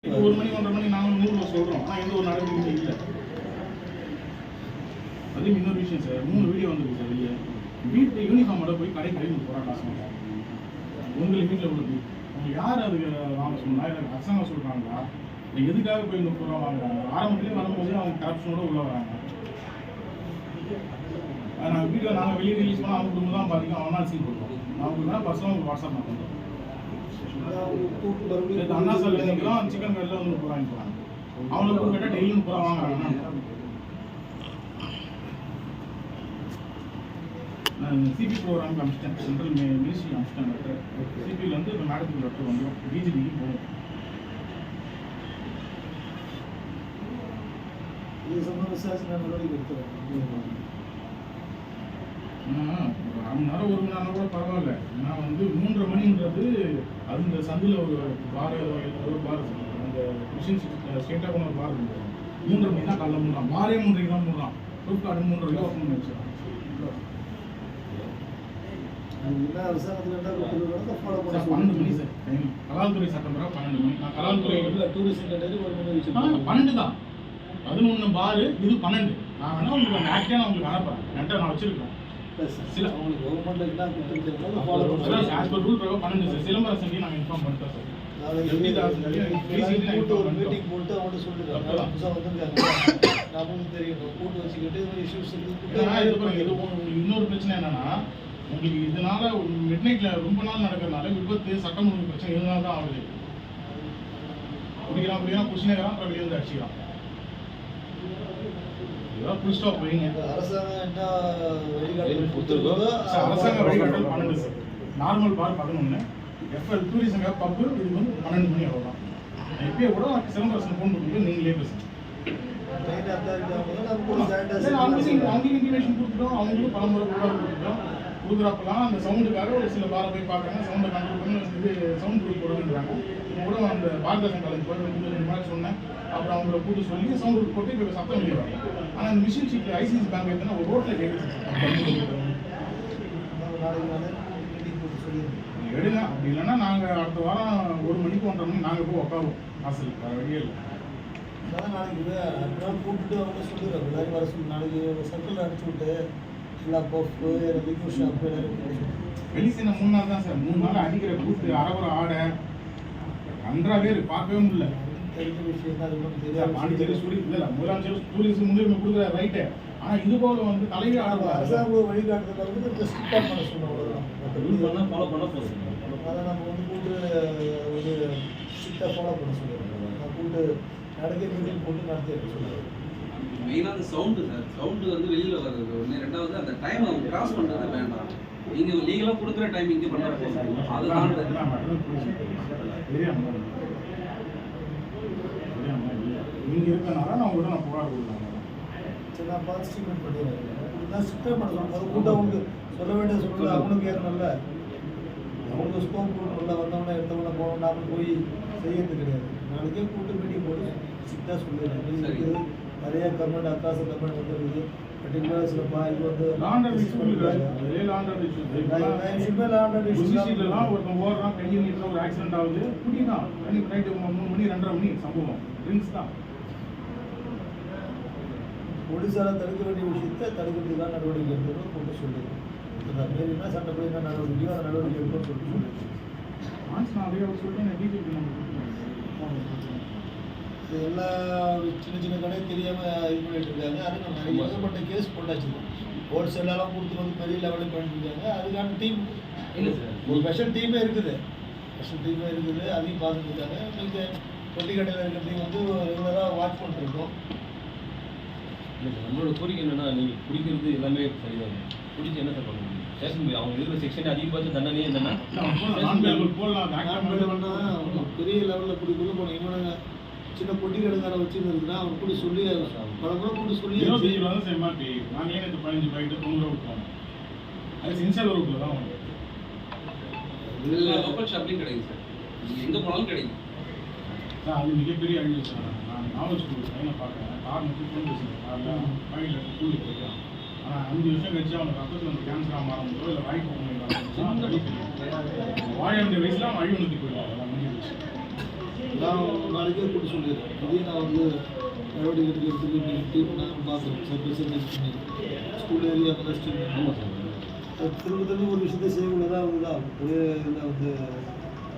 1 மணி 1:30 மணி நாங்கள் 100 சொல்கிறோம். ஆனால் எந்த ஒரு நடவடிக்கையும் இல்லை. அது இன்னொரு விஷயம் சார், 3 வீடியோ வந்துருக்கு சார். வெளியே வீட்டு யூனிஃபார்மோட போய் கடைக்கு ஐநூறு ரூபா காசு வாங்குறாங்க. உங்களுக்கு வீட்டில் உள்ள வீட் அவங்க யார் அதுக்கு வாங்க சொன்னா? எனக்கு அரசாங்கம் சொல்கிறாங்களா? எதுக்காக போய் 30 ரூபா வாங்குறாங்க? ஆரம்பத்துலேயே வரும்போது அவங்க கரப்ஷனோட உள்ள வராங்க. நாங்கள் வீடியோ நாங்கள் வெளியே ரிலீஸ் பண்ணால் அவங்க குடும்பம் தான் பாதிக்கும். அவன் தான் சீன் போடுவோம். அவங்க தான் பர்சனலாக வாட்ஸ்அப் நான் பண்ணுறோம். அண்ணா சார் தான் சிக்கன் கடையில் வந்து 30 ரூபா வாங்கிக்கிறாங்க. அவங்களுக்கு கேட்டால் டெய்லி 30 ரூபா வாங்குறாங்க. நான் சிபி ப்ரோக்ராமுக்கு அனுப்பிச்சிட்டேன். சென்ட்ரல் மினிஸ்ட்ரி அனுப்பிச்சிட்டேன் லெட்டர். சிபியில் வந்து இப்போ மேடத்துக்கு லெட்டர் வந்துடும். டிஜிபிக்கு போகும். இது சம்பந்த விசாரணை நடவடிக்கை எடுத்துறேன். ஒரு 1/2 மணி நேரம் 1 மணி நேரம் கூட பரவாயில்ல. நான் வந்து 3:30 மணின்றது அது இந்த சந்தில் ஒரு பார் அந்த மிஷின் ஸ்டேட்டாக கொண்டு ஒரு பார் இருக்குது. 3:30 மணி தான் காலைல மூடலாம். பாரே 3:30 தான் மூடலாம். ஃப்ரூட் கார்டு 3:30 ஓப்பன் பண்ணி வச்சுக்கலாம். ஃபாலோ 12 மணி சார் டைம். கலால்துறை சட்டம் பிறகு 12 மணி. நான் கலால்துறை டூரிஸ்ட் கட்டேரி 1 மணி வச்சு 12 தான். 11 பாரு, இது 12. நான் வேணா உங்களுக்கு அந்த ஆக்டியாக நான் உங்களுக்கு அனுப்புறேன். நெட்டை நான் வச்சிருக்கேன். சில அவங்களுக்கு கவர்மெண்ட் என்ன கொடுத்துருக்காங்க ஃபாலோ பண்ணுறாங்க. ஆஸ் பர் ரூல் பிரகாரம் 12 சார். சிலம்பரசன்லையும் நாங்கள் இன்ஃபார்ம் பண்ணிட்டோம் சார். மீட்டிங் போட்டு அவங்கள்ட்ட சொல்லிடுறாங்க. புதுசாக வந்துருக்காங்க, நமக்கு தெரியும். கூட்டு வச்சுக்கிட்டு இஷ்யூஸ் இன்னொரு பிரச்சனை என்னன்னா, உங்களுக்கு இதனால மிட் நைட்ல ரொம்ப நாள் நடக்கிறதுனால விபத்து சட்டம் ஒழுங்கு பிரச்சனை இதனால தான் ஆகுது. குடிக்கலாம் குடிக்கலாம் குடிச்சுனேக்கிறான், அப்புறம் வெளியே வந்து அடிச்சுக்கிறான். இதெல்லாம் ஃபுல் ஸ்டாப் வைங்க. அரசாங்கம் என்ன வழிகாட்டல் கொடுத்துருக்கோ அரசாங்க வழிகாட்டல் 12 சார். நார்மல் பார் 11. எஃப்எல் டூரிசம் பப்பு இது வந்து 12 மணி அவ்வளோதான். இப்பயே கூட சிலம்பரசன் ஃபோன் பண்ணிட்டு நீங்களே பேசுங்க. அவங்களுக்கு இன்டிமேஷன் கொடுத்துட்டோம். அவங்களும் பலமுறை கொடுத்துட்டோம். கொடுக்குறப்பெல்லாம் அந்த சவுண்டுக்காக ஒரு சில பாரை போய் பார்க்குறாங்க. சவுண்டை கண்ட்ரோல் பண்ணி இது சவுண்ட் குரூப் போடுறாங்க. இப்போ கூட அந்த பாரதாசன் காலேஜ் போய் 2 மாதிரி சொன்னேன். அப்புறம் அவங்கள கூட்டு சொல்லி சவுண்ட் குரூப் போட்டு இப்போ சத்தம் வெளியிடுவாங்க. ஆனால் அந்த மிஷின் ஷீட்டில் ஐசிசி பேங்க் எடுத்தோன்னா ஒரு ரோட்டில் கேட்குது. எடுங்க. அப்படி இல்லைன்னா நாங்கள் அடுத்த வாரம் 1 மணிக்கு 1:30 மணி நாங்கள் போய் உட்காருவோம் வாசல். வேறு வழியே இல்லை. நாளைக்கு அதெல்லாம் கூப்பிட்டு அவங்க சொல்லிடுறோம். எல்லாரும் வர சொல்லி நாளைக்கு சர்க்கிள் அடிச்சு விட்டு எல்லா பஃப்பு லிக்விட் ஷாப்பு எல்லாரும் வெளிசேன 3 நாள் தான் சார். 3 நாள் அடிக்கிற கூட்டு அரைவர ஆடை நன்றாகவே இருக்கு. பார்க்கவே முடியல. தெரிஞ்ச விஷயம் தான். அது ஒன்றும் தெரியாது. பாண்டிச்சேரி சூரி இல்லை முதலமைச்சர் டூரிஸ்ட் முன்னுரிமை கொடுக்குற ரைட்டு. ஆனால் இது போல வந்து தலையே ஆடுவாங்க. அரசாங்க வழிகாட்டுதல் வந்து இந்த ஸ்ட்ரிக்டாக பண்ண சொன்னோம். ஃபாலோ பண்ண போதும். அதை நம்ம வந்து கூட்டு ஒரு ஸ்ட்ரிக்டாக ஃபாலோ பண்ண சொல்லுவோம். நான் கூட்டு நடக்க மீட்டிங் போட்டு நடத்தி சொல்லுவேன். மெயினாக அந்த சவுண்டு சார். சவுண்டு வந்து வெளியில் வர்றது ஒன்று. 2வது அந்த டைம் அவங்க கிராஸ் பண்ணுறது வேண்டாம். நீங்கள் லீகலாக கொடுக்குற டைம் இங்கே பண்ண போதும். அதுதான் நீங்கள் இருக்கனால நான் உங்கள்கிட்ட நான் புகார் கொடுக்குறேன். சரி, நான் பார்த்து ஸ்டீட்மெண்ட் பண்ணிடுறேன். நான் ஸ்ட்ரிக்டாக பண்ண சொல்லுவேன். அது கூட்டம் அவங்களுக்கு சொல்ல வேண்டிய சொல்ல அவனுக்கு ஏறணும்ல. அவங்களுக்கு ஸ்கோப் கொடுக்கணும்ல. வந்தவொடனே எடுத்தவொடனே போகணும். நாம போய் செய்யறது கிடையாது. நாளைக்கே கூட்டு மீட்டிங் போட்டு ஸ்ட்ரிக்டாக சொல்லிடுறேன். நிறைய கமெண்ட் அக்காச கமெண்ட் வந்துருக்குது. பர்டிகுலராக சில இது வந்து ஒருத்தன் ஓடுறான், கையில் நீட்டில் ஒரு ஆக்சிடென்ட் ஆகுது. குடிதான் நைட்டு 3 மணி 2:30 மணி சம்பவம். ட்ரிங்க்ஸ் தான். போலீஸார தடுக்க வேண்டிய விஷயத்தை தடுக்கிறதுக்கான நடவடிக்கை எடுக்கணும் கொண்டு சொல்லிடுறோம். மீறினா சட்டப்படி என்ன நடவடிக்கையோ அந்த நடவடிக்கை எடுக்கணும்னு சொல்லிட்டு எல்லா சின்ன சின்ன கடையும் தெரியாமல் இது பண்ணிட்டு இருக்காங்க. அது நம்ம நிறைய ஏகப்பட்ட கேஸ் போட்டாச்சு. ஹோல்சேலெல்லாம் கொடுத்துட்டு வந்து பெரிய லெவலில் பண்ணிட்டு இருக்காங்க. அதுக்கான டீம் இல்லை சார். ஒரு ஸ்பெஷல் டீமே இருக்குது. அதையும் பார்த்துட்டு இருக்காங்க. உங்களுக்கு பொட்டி கடையில் இருக்கிற டீம் வந்து ரெகுலராக வாட்ச் பண்ணிருக்கோம். இல்லை சார், நம்மளோட கோரிக்கை என்னென்னா, நீங்கள் குடிக்கிறது எல்லாமே சரிதான். குடிச்சு என்ன சார் பண்ண முடியும்? ஸ்டேஷன் அவங்க இருக்கிற செக்ஷன் அதிகபட்ச தண்டனையே என்னென்னா பெரிய லெவலில் குடிக்குள்ள போனோம். இன்னொன்று சின்ன பொட்டி கடைக்கார வச்சுன்னு இருக்குன்னா அவங்க கூட சொல்லி பல முறை கூட சொல்லி நாங்களே 15 பாக்கெட்டு 90 ரூபா விட்டுருவாங்க. அது சின்சியர் ரூட்டில் தான் வாங்க. லோக்கல் ஷாப்லேயும் கிடைக்கும் சார். நீங்கள் எங்கே போனாலும் கிடைக்கும் சார். அது மிகப்பெரிய அழிவு சார். நான் நாவல் ஸ்கூல் பையனை பார்க்குறேன். கார் மட்டும் ஃபோன் பேசுகிறேன். காரில் பாக்கெட்டில் கூலி போய்க்கலாம். ஆனால் 5 வருஷம் கழிச்சு அவனுக்கு ரத்தத்தில் வந்து கேன்சராக மாறும்போதோ இல்லை வாய்ப்பு வாழ வேண்டிய வயசில் அவன் அழிவுக்கு போயிடுவான். அதெல்லாம் முடிஞ்சிருச்சு. நான் நாளைக்கே கூட்டி சொல்லிடுறேன். இதையும் நான் வந்து நடவடிக்கை எடுக்கிறதுக்கு நீங்கள் டீம் நான் பார்க்குறேன் சார். பெர்சன்டேஜ் பண்ணி ஸ்கூல் ஏரியா ஃபஸ்ட்டு திரும்ப திரும்ப ஒரு விஷயத்தை செய்யக்கூடாதா ஒரே இதில் வந்து